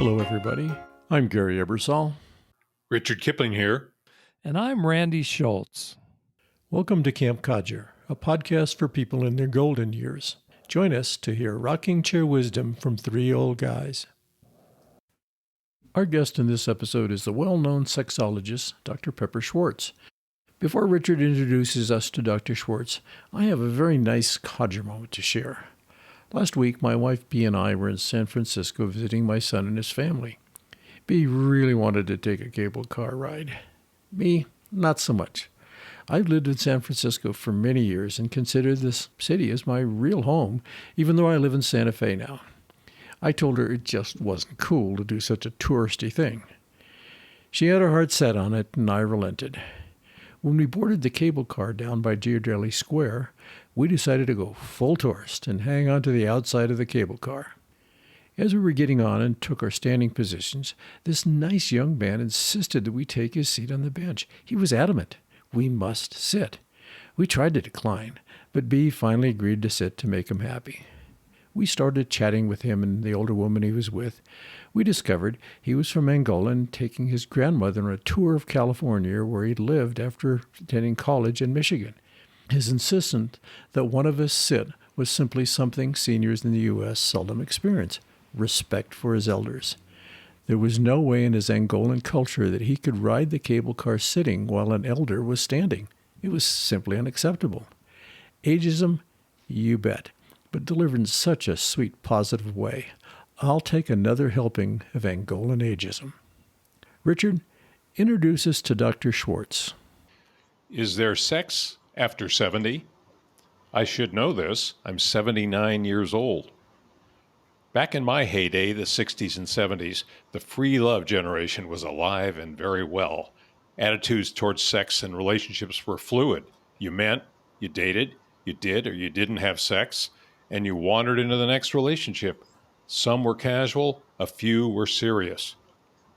Hello, everybody. I'm Gary Ebersol. Richard Kipling here. And I'm Randy Schwartz. Welcome to Camp Codger, a podcast for people in their golden years. Join us to hear rocking chair wisdom from three old guys. Our guest in this episode is the well-known sexologist, Dr. Pepper Schwartz. Before Richard introduces us to Dr. Schwartz, I have a very nice codger moment to share. Last week, my wife Bea and I were in San Francisco visiting my son and his family. Bea really wanted to take a cable car ride. Me, not so much. I've lived in San Francisco for many years and consider this city as my real home, even though I live in Santa Fe now. I told her it just wasn't cool to do such a touristy thing. She had her heart set on it, and I relented. When we boarded the cable car down by Ghirardelli Square, we decided to go full tourist and hang on to the outside of the cable car. As we were getting on and took our standing positions, this nice young man insisted that we take his seat on the bench. He was adamant. We must sit. We tried to decline, but Bea finally agreed to sit to make him happy. We started chatting with him and the older woman he was with. We discovered he was from Angola and taking his grandmother on a tour of California where he'd lived after attending college in Michigan. His insistence that one of us sit was simply something seniors in the U.S. seldom experience: respect for his elders. There was no way in his Angolan culture that he could ride the cable car sitting while an elder was standing. It was simply unacceptable. Ageism? You bet. But delivered in such a sweet, positive way. I'll take another helping of Angolan ageism. Richard, introduce us to Dr. Schwartz. Is there sex after 70? I should know this. I'm 79 years old. Back in my heyday, the 60s and 70s, the free love generation was alive and very well. Attitudes towards sex and relationships were fluid. You met, you dated, you did or you didn't have sex, and you wandered into the next relationship. Some were casual, a few were serious.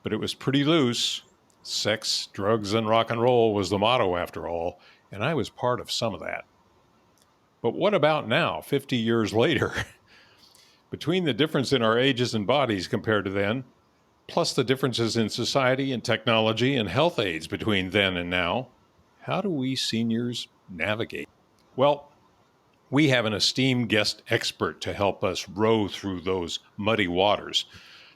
But it was pretty loose. Sex, drugs, and rock and roll was the motto after all, and I was part of some of that. But what about now, 50 years later? Between the difference in our ages and bodies compared to then, plus the differences in society and technology and health aids between then and now, how do we seniors navigate? Well, we have an esteemed guest expert to help us row through those muddy waters.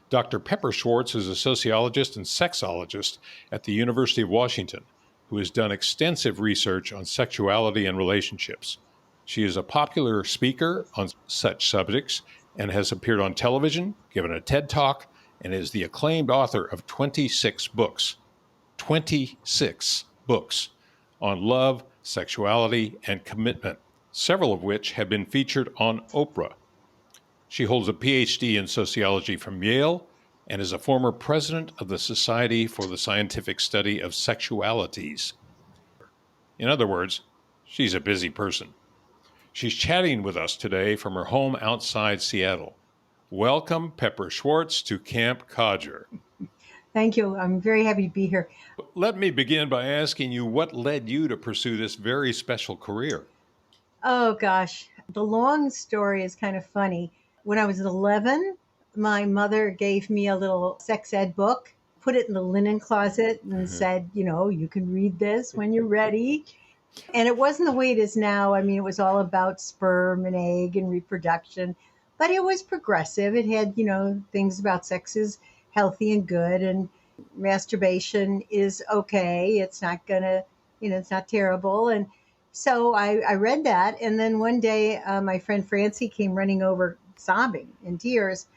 Dr. Pepper Schwartz is a sociologist and sexologist at the University of Washington, who has done extensive research on sexuality and relationships. She is a popular speaker on such subjects and has appeared on television, given a TED Talk, and is the acclaimed author of 26 books. 26 books on love, sexuality, and commitment, several of which have been featured on Oprah. She holds a PhD in sociology from Yale and is a former president of the Society for the Scientific Study of Sexualities. In other words, she's a busy person. She's chatting with us today from her home outside Seattle. Welcome, Pepper Schwartz, to Camp Codger. Thank you. I'm very happy to be here. Let me begin by asking you what led you to pursue this very special career. Oh, gosh. The long story is kind of funny. When I was 11, my mother gave me a little sex ed book, put it in the linen closet and said, you can read this when you're ready. And it wasn't the way it is now. I mean, it was all about sperm and egg and reproduction, but it was progressive. It had, things about sex is healthy and good, and masturbation is okay. It's not gonna, it's not terrible. And so I read that. And then one day, my friend Francie came running over sobbing in tears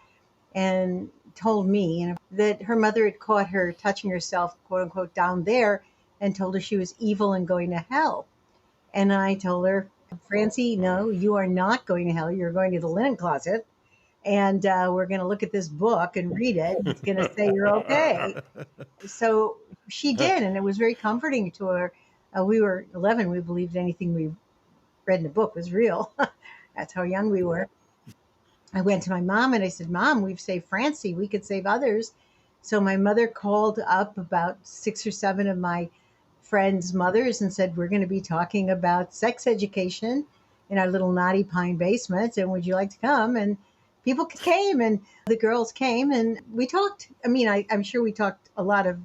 and told me that her mother had caught her touching herself, quote unquote, down there, and told her she was evil and going to hell. And I told her, Francie, no, you are not going to hell. You're going to the linen closet. And we're going to look at this book and read it. It's going to say you're okay. So she did. And it was very comforting to her. We were 11. We believed anything we read in the book was real. That's how young we were. I went to my mom and I said, Mom, we've saved Francie. We could save others. So my mother called up about 6 or 7 of my friends' mothers and said, we're going to be talking about sex education in our little Knotty Pine basement. And would you like to come? And people came and the girls came and we talked. I mean, I'm sure we talked a lot of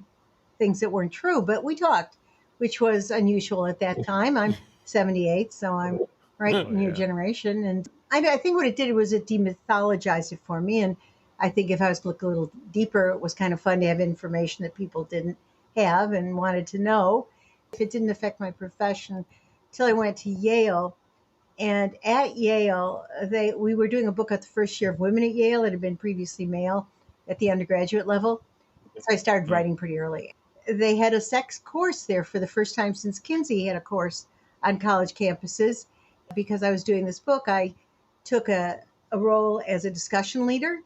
things that weren't true, but we talked, which was unusual at that time. I'm 78, so I'm right in your generation. And I think what it did was it demythologized it for me. And I think if I was to look a little deeper, it was kind of fun to have information that people didn't have and wanted to know. It didn't affect my profession until I went to Yale. And at Yale, we were doing a book at the first year of women at Yale. It had been previously male at the undergraduate level. So I started writing pretty early. They had a sex course there for the first time since Kinsey had a course on college campuses. Because I was doing this book, I took a role as a discussion leader,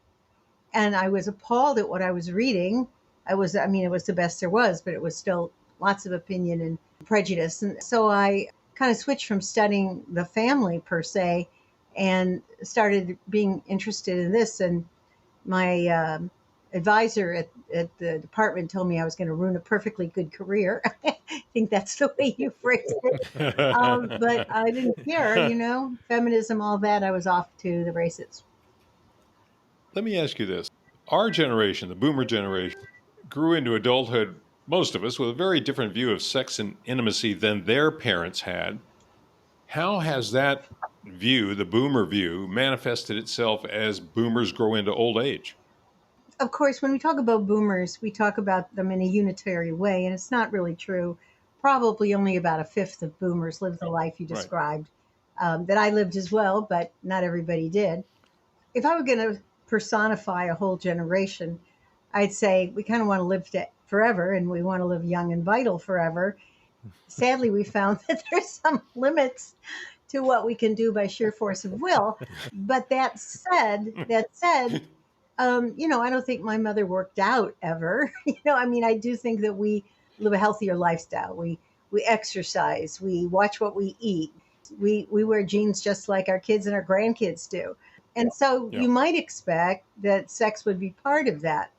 and I was appalled at what I was reading. It was the best there was, but it was still lots of opinion and prejudice. And so I kind of switched from studying the family per se and started being interested in this. And my advisor at the department told me I was going to ruin a perfectly good career. I think that's the way you phrased it. But I didn't care, feminism, all that. I was off to the races. Let me ask you this. Our generation, the boomer generation, grew into adulthood, most of us, with a very different view of sex and intimacy than their parents had. How has that view, the boomer view, manifested itself as boomers grow into old age? Of course, when we talk about boomers, we talk about them in a unitary way, and it's not really true. Probably only about a fifth of boomers lived the life you described, that I lived as well, but not everybody did. If I were going to personify a whole generation, I'd say we kind of want to live forever, and we want to live young and vital forever. Sadly, we found that there's some limits to what we can do by sheer force of will. But that said, I don't think my mother worked out ever. I do think that we live a healthier lifestyle. We exercise. We watch what we eat. We wear jeans just like our kids and our grandkids do. And so you might expect that sex would be part of that.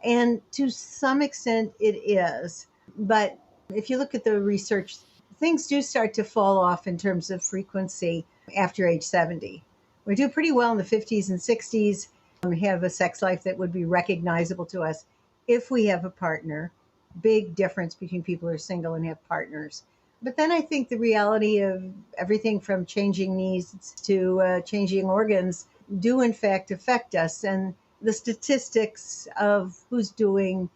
And to some extent it is. But if you look at the research, things do start to fall off in terms of frequency after age 70. We do pretty well in the 50s and 60s. We have a sex life that would be recognizable to us if we have a partner. Big difference between people who are single and have partners. But then I think the reality of everything from changing needs to changing organs do in fact affect us. And the statistics of who's doing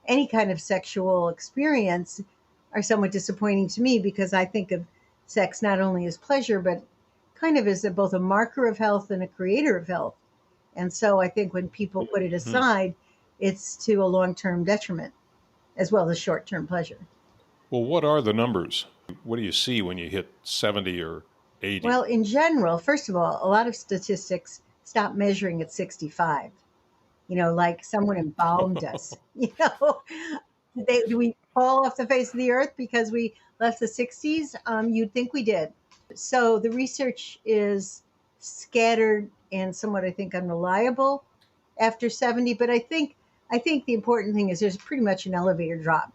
any kind of sexual experience are somewhat disappointing to me, because I think of sex not only as pleasure, but kind of as both a marker of health and a creator of health. And so I think when people put it aside, it's to a long-term detriment as well as short-term pleasure. Well, what are the numbers? What do you see when you hit 70 or 80? Well, in general, first of all, a lot of statistics stop measuring at 65. Like someone embalmed us. Do we fall off the face of the earth because we left the 60s? You'd think we did. So the research is scattered and somewhat, I think, unreliable after 70. But I think the important thing is there's pretty much an elevator drop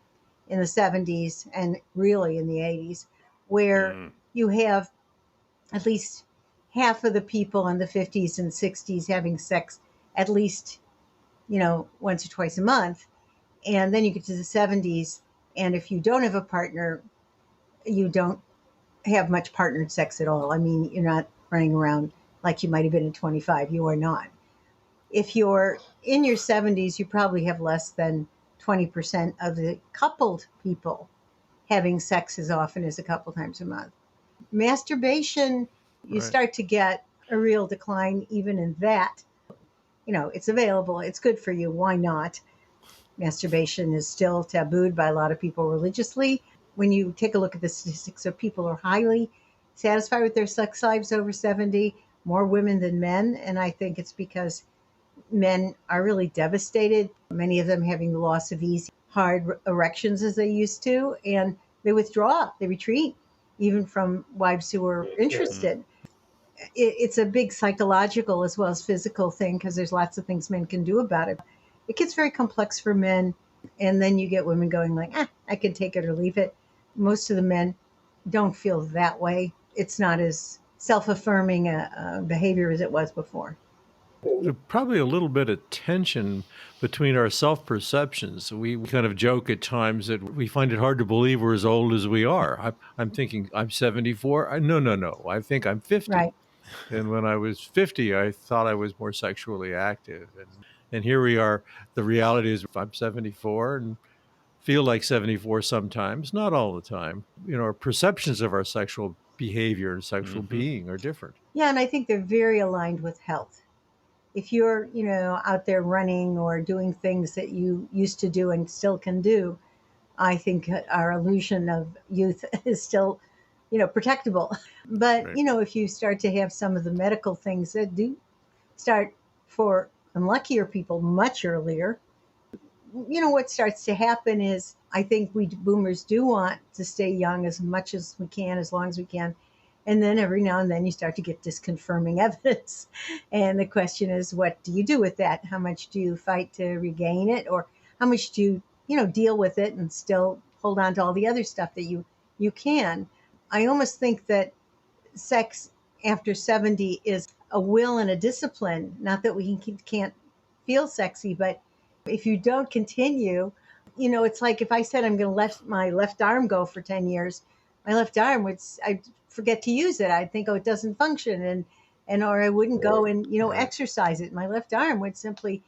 in the 70s and really in the 80s, where you have at least half of the people in the 50s and 60s having sex at least, once or twice a month. And then you get to the 70s, and if you don't have a partner, you don't have much partnered sex at all. I mean, you're not running around like you might have been at 25. You are not. If you're in your 70s, you probably have less than 20% of the coupled people having sex as often as a couple times a month. Masturbation, you start to get a real decline even in that. It's available. It's good for you. Why not? Masturbation is still tabooed by a lot of people religiously. When you take a look at the statistics of people who are highly satisfied with their sex lives over 70, more women than men. And I think it's because men are really devastated, many of them having the loss of easy, hard erections as they used to, and they withdraw, they retreat, even from wives who are interested. It's a big psychological as well as physical thing, because there's lots of things men can do about it. It gets very complex for men, and then you get women going like, I can take it or leave it. Most of the men don't feel that way. It's not as self-affirming a behavior as it was before. Probably a little bit of tension between our self-perceptions. We kind of joke at times that we find it hard to believe we're as old as we are. I'm thinking I'm 74. No. I think I'm 50. Right. And when I was 50, I thought I was more sexually active. And here we are. The reality is I'm 74 and feel like 74 sometimes, not all the time. Our perceptions of our sexual behavior and sexual being are different. Yeah, and I think they're very aligned with health. If you're, out there running or doing things that you used to do and still can do, I think our illusion of youth is still, protectable. But, Right. If you start to have some of the medical things that do start for unluckier people much earlier, what starts to happen is I think we boomers do want to stay young as much as we can, as long as we can. And then every now and then you start to get disconfirming evidence. And the question is, what do you do with that? How much do you fight to regain it? Or how much do you, deal with it and still hold on to all the other stuff that you can? I almost think that sex after 70 is a will and a discipline. Not that we can't feel sexy, but if you don't continue, it's like if I said I'm going to let my left arm go for 10 years, my left arm would, I forget to use it. I'd think, oh, it doesn't function. Or I wouldn't go and, exercise it. My left arm would simply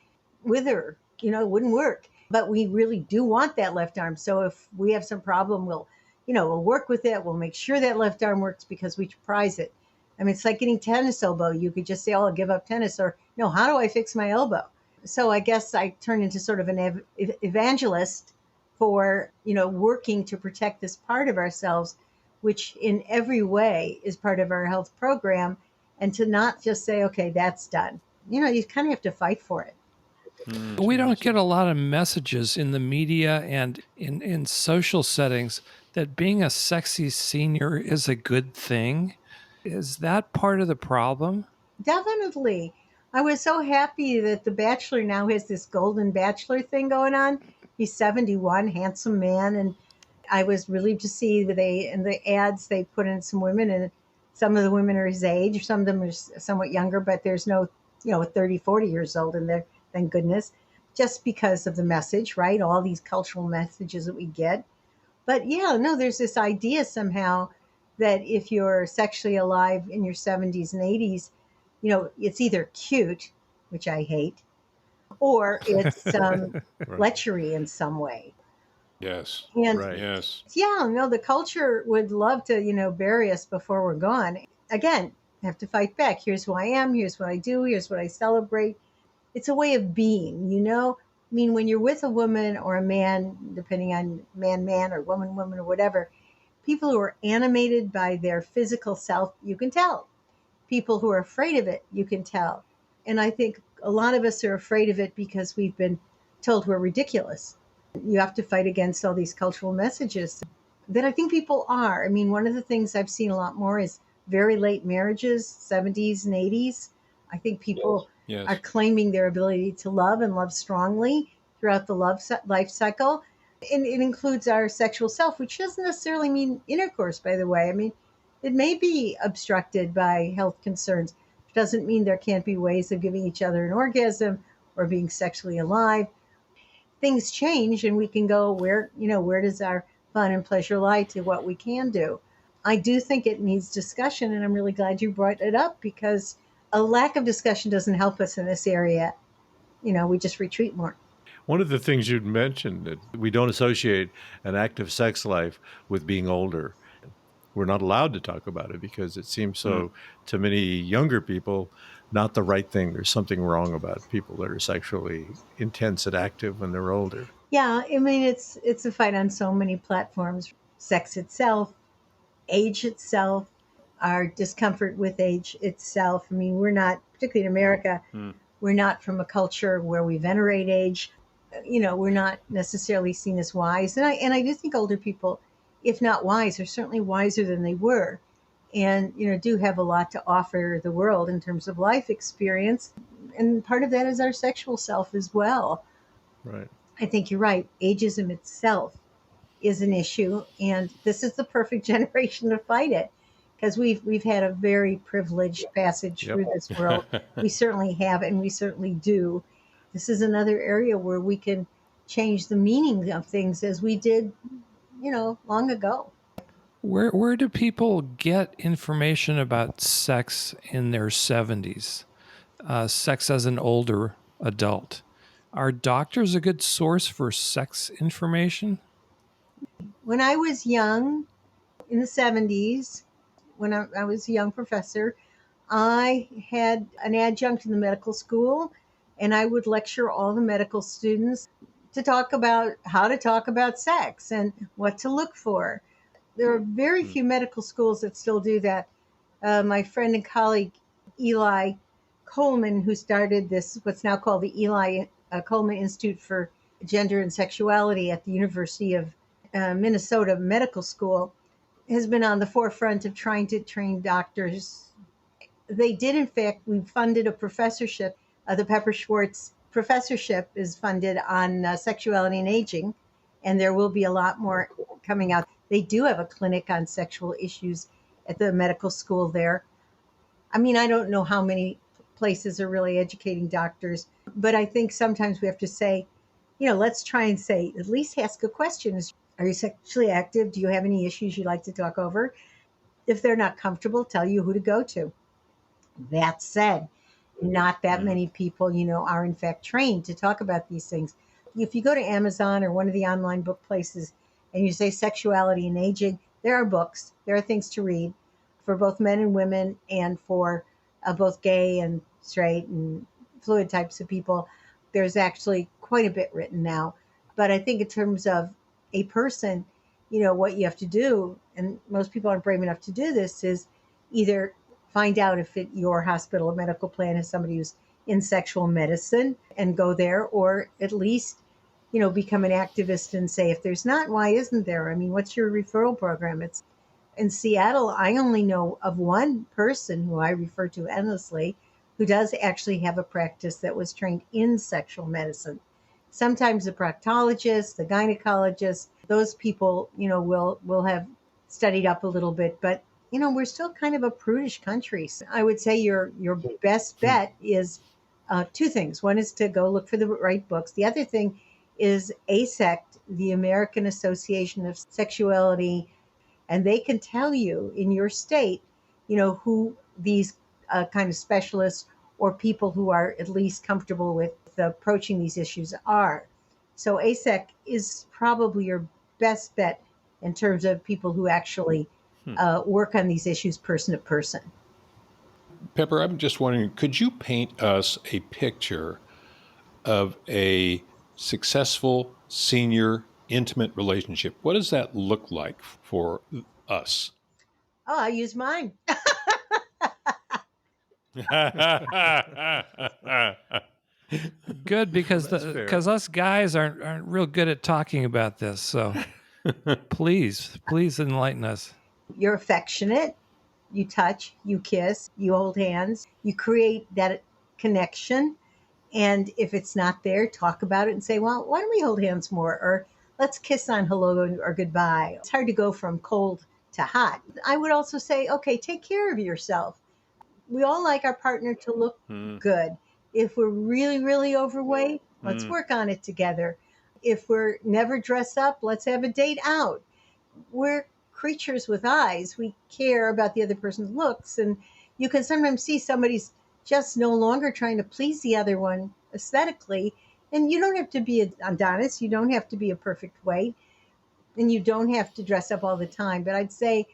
wither, it wouldn't work. But we really do want that left arm. So if we have some problem, we'll work with it. We'll make sure that left arm works because we prize it. I mean, it's like getting tennis elbow. You could just say, oh, I'll give up tennis, or no, how do I fix my elbow? So I guess I turn into sort of an evangelist for, working to protect this part of ourselves, which in every way is part of our health program, and to not just say, okay, that's done. You kind of have to fight for it. We don't get a lot of messages in the media and in social settings that being a sexy senior is a good thing. Is that part of the problem? Definitely. I was so happy that The Bachelor now has this Golden Bachelor thing going on. He's 71, handsome man, and I was relieved to see that in the ads they put in some women, and some of the women are his age, some of them are somewhat younger, but there's no, 30, 40 years old in there, thank goodness, just because of the message, right? All these cultural messages that we get. But yeah, no, there's this idea somehow that if you're sexually alive in your 70s and 80s, it's either cute, which I hate, or it's lechery in some way. Yes. And Right. Yes. yeah, no, the culture would love to, bury us before we're gone. Again, have to fight back. Here's who I am. Here's what I do. Here's what I celebrate. It's a way of being. I mean, when you're with a woman or a man, depending on man, or woman, or whatever, people who are animated by their physical self, you can tell. People who are afraid of it, you can tell. And I think a lot of us are afraid of it because we've been told we're ridiculous. You have to fight against all these cultural messages that I think people are. I mean, one of the things I've seen a lot more is very late marriages, 70s and 80s. I think people Yes. are claiming their ability to love and love strongly throughout the life cycle. And it includes our sexual self, which doesn't necessarily mean intercourse, by the way. I mean, it may be obstructed by health concerns. It doesn't mean there can't be ways of giving each other an orgasm or being sexually alive. Things change and we can go where does our fun and pleasure lie to what we can do. I do think it needs discussion, and I'm really glad you brought it up because a lack of discussion doesn't help us in this area. We just retreat more. One of the things you'd mentioned that we don't associate an active sex life with being older. We're not allowed to talk about it because it seems so to many younger people not the right thing. There's something wrong about people that are sexually intense and active when they're older. Yeah, I mean it's a fight on so many platforms. Sex itself, age itself, our discomfort with age itself. I mean, we're not, particularly in America, we're not from a culture where we venerate age. We're not necessarily seen as wise. And I do think older people, if not wise, are certainly wiser than they were. And, do have a lot to offer the world in terms of life experience. And part of that is our sexual self as well. Right. I think you're right. Ageism itself is an issue. And this is the perfect generation to fight it. because we've had a very privileged passage through this world. We certainly have, and we certainly do. This is another area where we can change the meaning of things as we did, long ago. Where do people get information about sex in their 70s? Sex as an older adult. Are doctors a good source for sex information? When I was young, in the 70s, when I was a young professor, I had an adjunct in the medical school, and I would lecture all the medical students to talk about how to talk about sex and what to look for. There are very few medical schools that still do that. My friend and colleague, Eli Coleman, who started this, what's now called the Eli Coleman Institute for Gender and Sexuality at the University of Minnesota Medical School, has been on the forefront of trying to train doctors. They did, in fact, we funded a professorship. The Pepper Schwartz professorship is funded on sexuality and aging, and there will be a lot more coming out. They do have a clinic on sexual issues at the medical school there. I mean, I don't know how many places are really educating doctors, but I think sometimes we have to say, let's try and say, at least ask a question. Are you sexually active? Do you have any issues you'd like to talk over? If they're not comfortable, tell you who to go to. That said, not that many people, are in fact trained to talk about these things. If you go to Amazon or one of the online book places and you say sexuality and aging, there are books, there are things to read for both men and women and for both gay and straight and fluid types of people. There's actually quite a bit written now. But I think in terms of a person, what you have to do, and most people aren't brave enough to do this, is either find out if your hospital or medical plan has somebody who's in sexual medicine and go there, or at least, become an activist and say, if there's not, why isn't there? I mean, what's your referral program? It's in Seattle. I only know of one person who I refer to endlessly who does actually have a practice that was trained in sexual medicine. Sometimes the proctologist, the gynecologist, those people, will have studied up a little bit, but we're still kind of a prudish country. So I would say your best bet is two things. One is to go look for the right books. The other thing is ASECT, the American Association of Sexuality, and they can tell you in your state, who these kind of specialists or people who are at least comfortable with approaching these issues are. So ASEC is probably your best bet in terms of people who actually work on these issues person to person. Pepper, I'm just wondering, could you paint us a picture of a successful senior intimate relationship? What does that look like for us? Oh, I use mine. Good, because us guys aren't real good at talking about this. So please enlighten us. You're affectionate. You touch, you kiss, you hold hands, you create that connection. And if it's not there, talk about it and say, well, why don't we hold hands more? Or let's kiss on hello or goodbye. It's hard to go from cold to hot. I would also say, okay, take care of yourself. We all like our partner to look good. If we're really, really overweight, let's work on it together. If we're never dressed up, let's have a date out. We're creatures with eyes. We care about the other person's looks. And you can sometimes see somebody's just no longer trying to please the other one aesthetically. And you don't have to be an Adonis. You don't have to be a perfect weight. And you don't have to dress up all the time. But I'd say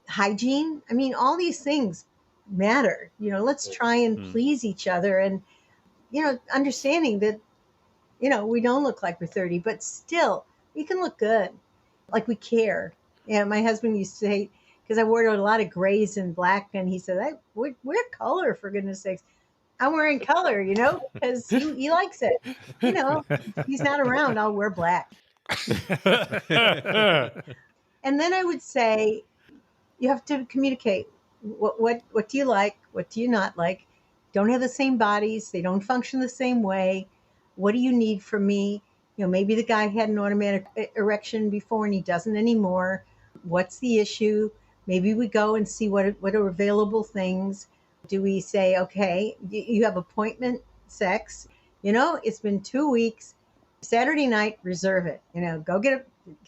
hygiene, I mean, all these things matter. Let's try and please each other. And, understanding that, we don't look like we're 30, but still we can look good. Like we care. Yeah, my husband used to say, because I wore a lot of grays and black, and he said, wear color, for goodness sakes. I'm wearing color, because he likes it. If he's not around, I'll wear black. And then I would say you have to communicate. What do you like? What do you not like? Don't have the same bodies. They don't function the same way. What do you need from me? Maybe the guy had an automatic erection before and he doesn't anymore. What's the issue? Maybe we go and see what are available things. Do we say, okay, you have appointment sex, it's been 2 weeks, Saturday night, reserve it, go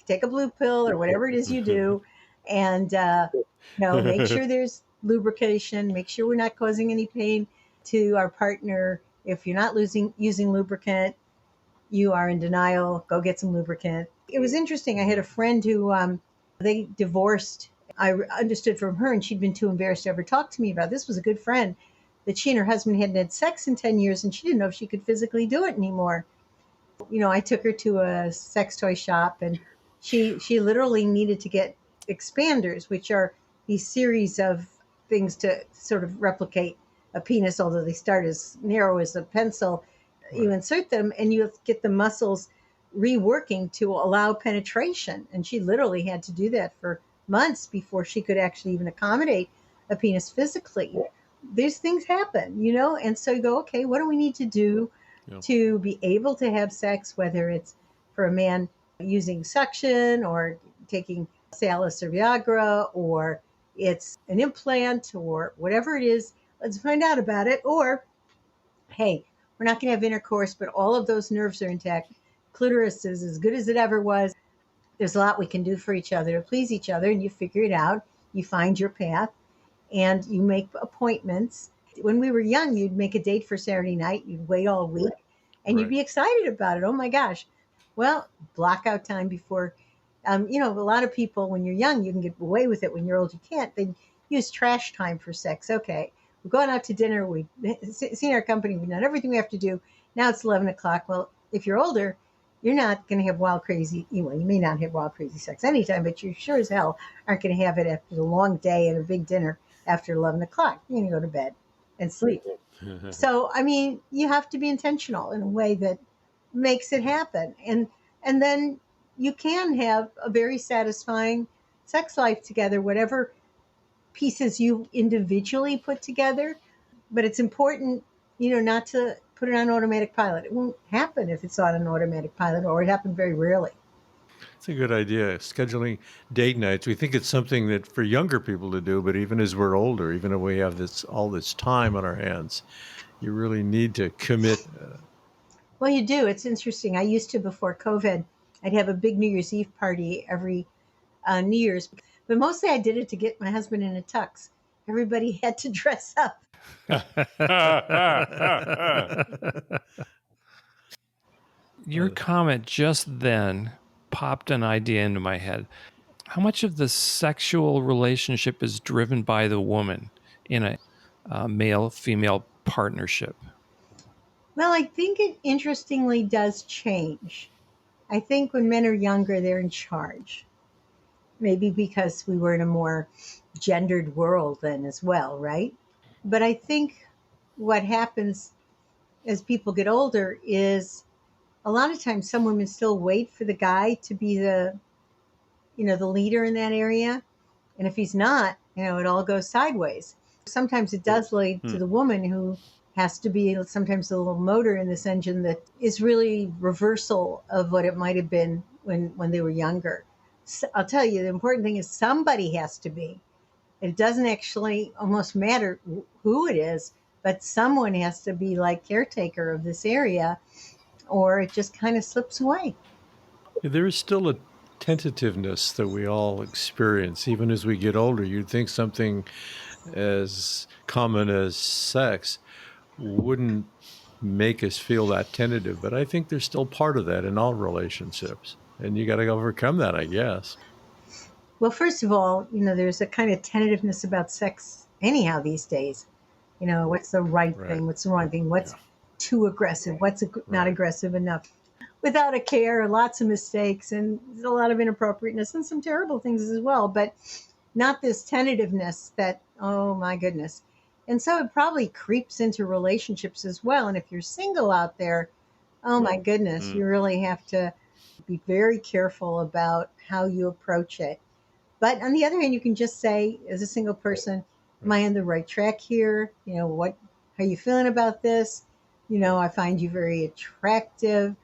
take a blue pill or whatever it is you do. And, make sure there's lubrication, make sure we're not causing any pain to our partner. If you're not using lubricant, you are in denial, go get some lubricant. It was interesting. I had a friend who they divorced. I understood from her, and she'd been too embarrassed to ever talk to me about this. Was a good friend, that she and her husband hadn't had sex in 10 years, and she didn't know if she could physically do it anymore. I took her to a sex toy shop, and she literally needed to get expanders, which are these series of things to sort of replicate a penis, although they start as narrow as a pencil. Right. You insert them, and you get the muscles reworking to allow penetration. And she literally had to do that for months before she could actually even accommodate a penis physically. These things happen, and so you go, okay, what do we need to do to be able to have sex, whether it's for a man using suction or taking Cialis or Viagra, or it's an implant or whatever it is. Let's find out about it. Or, hey, we're not going to have intercourse, but all of those nerves are intact. Clitoris is as good as it ever was. There's a lot we can do for each other to please each other, and you figure it out. You find your path, and you make appointments. When we were young, you'd make a date for Saturday night. You'd wait all week, and you'd be excited about it. Oh, my gosh. Well, block out time before. A lot of people, when you're young, you can get away with it. When you're old, you can't. They use trash time for sex. Okay, we're going out to dinner. We've seen our company. We've done everything we have to do. Now it's 11 o'clock. Well, if you're older, you're not going to have wild, crazy, you may not have wild, crazy sex anytime, but you sure as hell aren't going to have it after the long day and a big dinner after 11 o'clock. You're going to go to bed and sleep. So, you have to be intentional in a way that makes it happen. And then you can have a very satisfying sex life together, whatever pieces you individually put together. But it's important, not to put it on automatic pilot. It won't happen if it's on an automatic pilot, or it happened very rarely. It's a good idea. Scheduling date nights. We think it's something that for younger people to do, but even as we're older, even if we have all this time on our hands, you really need to commit. Well, you do. It's interesting. I used to, before COVID, I'd have a big New Year's Eve party every New Year's, but mostly I did it to get my husband in a tux. Everybody had to dress up. Your comment just then popped an idea into my head. How much of the sexual relationship is driven by the woman in a male-female partnership? Well, I think it interestingly does change. I think when men are younger, they're in charge. Maybe because we were in a more gendered world then as well, right? But I think what happens as people get older is a lot of times some women still wait for the guy to be the leader in that area. And if he's not, it all goes sideways. Sometimes it does lead to the woman who has to be sometimes a little motor in this engine that is really reversal of what it might have been when they were younger. So I'll tell you, the important thing is somebody has to be. It doesn't actually almost matter who it is, but someone has to be like caretaker of this area, or it just kind of slips away. There is still a tentativeness that we all experience, even as we get older. You'd think something as common as sex wouldn't make us feel that tentative, but I think there's still part of that in all relationships, and you got to overcome that, I guess. Well, first of all, there's a kind of tentativeness about sex anyhow these days. What's the right thing? What's the wrong thing? What's too aggressive? What's not aggressive enough? Without a care, lots of mistakes, and a lot of inappropriateness and some terrible things as well, but not this tentativeness that, oh my goodness. And so it probably creeps into relationships as well. And if you're single out there, oh my goodness, you really have to be very careful about how you approach it. But on the other hand, you can just say, as a single person, am I on the right track here? How are you feeling about this? I find you very attractive.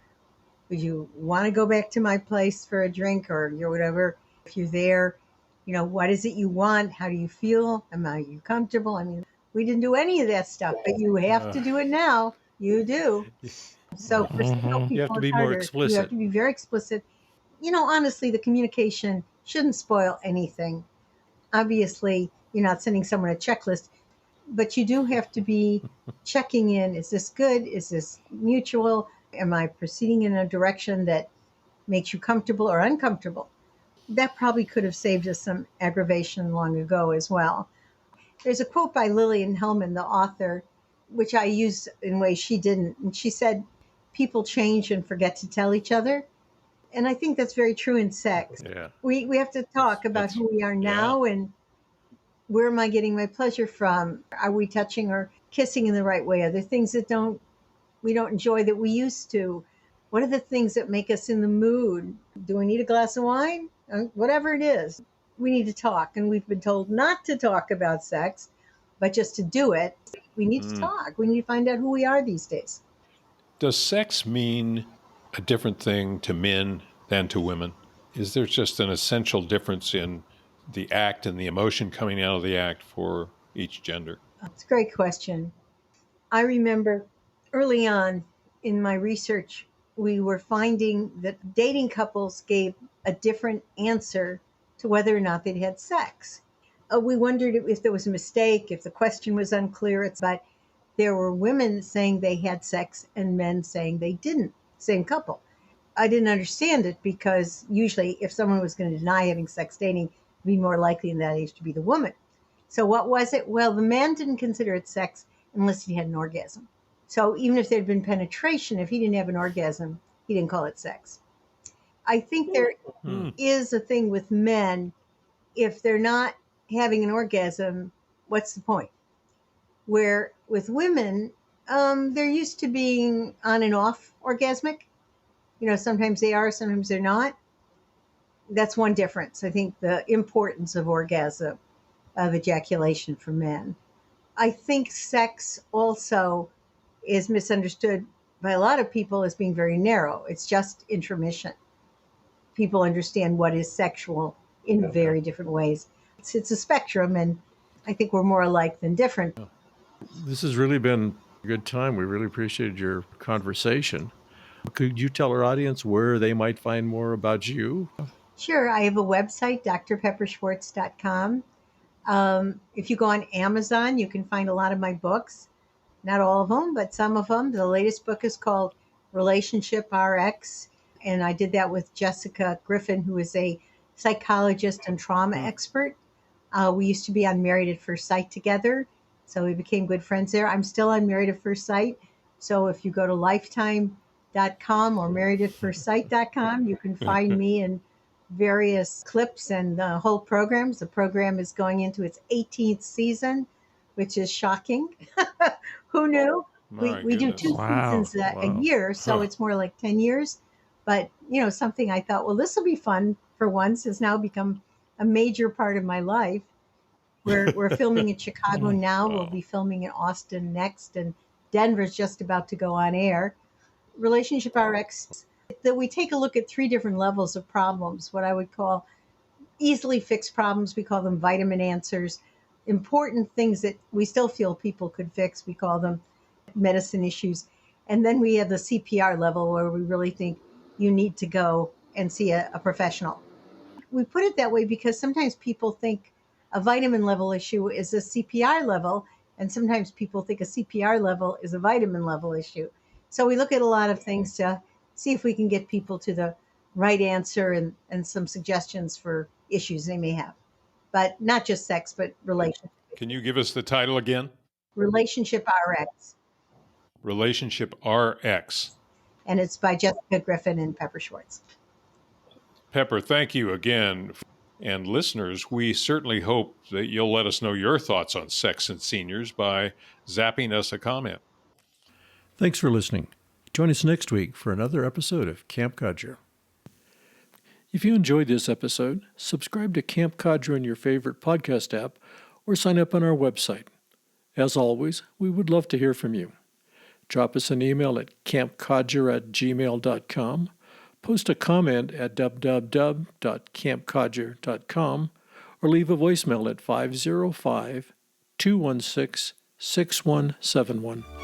Would you want to go back to my place for a drink or whatever? If you're there, What is it you want? How do you feel? Are you comfortable? I mean, we didn't do any of that stuff, but you have to do it now. You do. So for single You have people, to it's be more harder. You have explicit. to be very explicit. Honestly, the communication shouldn't spoil anything. Obviously, you're not sending someone a checklist, but you do have to be checking in. Is this good? Is this mutual? Am I proceeding in a direction that makes you comfortable or uncomfortable? That probably could have saved us some aggravation long ago as well. There's a quote by Lillian Hellman, the author, which I use in ways she didn't. And she said, people change and forget to tell each other. And I think that's very true in sex. Yeah. We have to talk about That's who we are now and where am I getting my pleasure from? Are we touching or kissing in the right way? Are there things that we don't enjoy that we used to? What are the things that make us in the mood? Do we need a glass of wine? Whatever it is, we need to talk. And we've been told not to talk about sex, but just to do it. We need to talk. We need to find out who we are these days. Does sex mean a different thing to men than to women? Is there just an essential difference in the act and the emotion coming out of the act for each gender? It's a great question. I remember early on in my research, we were finding that dating couples gave a different answer to whether or not they'd had sex. We wondered if there was a mistake, if the question was unclear, but there were women saying they had sex and men saying they didn't, same couple. I didn't understand it because usually if someone was going to deny having sex dating, it'd be more likely in that age to be the woman. So what was it? Well, the man didn't consider it sex unless he had an orgasm. So even if there'd been penetration, if he didn't have an orgasm, he didn't call it sex. I think there is a thing with men, if they're not having an orgasm, what's the point? Where with women, they're used to being on and off orgasmic. Sometimes they are, sometimes they're not. That's one difference. I think the importance of orgasm, of ejaculation for men. I think sex also is misunderstood by a lot of people as being very narrow. It's just intermission. People understand what is sexual in very different ways. It's a spectrum, and I think we're more alike than different. This has really been a good time. We really appreciated your conversation. Could you tell our audience where they might find more about you? Sure. I have a website, drpepperschwartz.com. If you go on Amazon, you can find a lot of my books. Not all of them, but some of them. The latest book is called Relationship RX. And I did that with Jessica Griffin, who is a psychologist and trauma expert. We used to be on Married at First Sight together. So we became good friends there. I'm still on Married at First Sight. So if you go to lifetime.com or marriedatfirstsight.com, you can find me in various clips and the whole programs. The program is going into its 18th season, which is shocking. Who knew? We do two seasons a year, so it's more like 10 years. But, something I thought, well, this will be fun for once has now become a major part of my life. We're filming in Chicago now. We'll be filming in Austin next, and Denver's just about to go on air. Relationship RX, that we take a look at 3 different levels of problems, what I would call easily fixed problems. We call them vitamin answers. Important things that we still feel people could fix, we call them medicine issues. And then we have the CPR level where we really think you need to go and see a professional. We put it that way because sometimes people think a vitamin level issue is a CPR level, and sometimes people think a CPR level is a vitamin level issue. So we look at a lot of things to see if we can get people to the right answer and some suggestions for issues they may have. But not just sex, but relationship. Can you give us the title again? Relationship RX. Relationship RX. And it's by Jessica Griffin and Pepper Schwartz. Pepper, thank you again. And listeners, we certainly hope that you'll let us know your thoughts on sex and seniors by zapping us a comment. Thanks for listening. Join us next week for another episode of Camp Codger. If you enjoyed this episode, subscribe to Camp Codger in your favorite podcast app or sign up on our website. As always, we would love to hear from you. Drop us an email at campcodger@gmail.com, post a comment at www.campcodger.com, or leave a voicemail at 505 216 6171.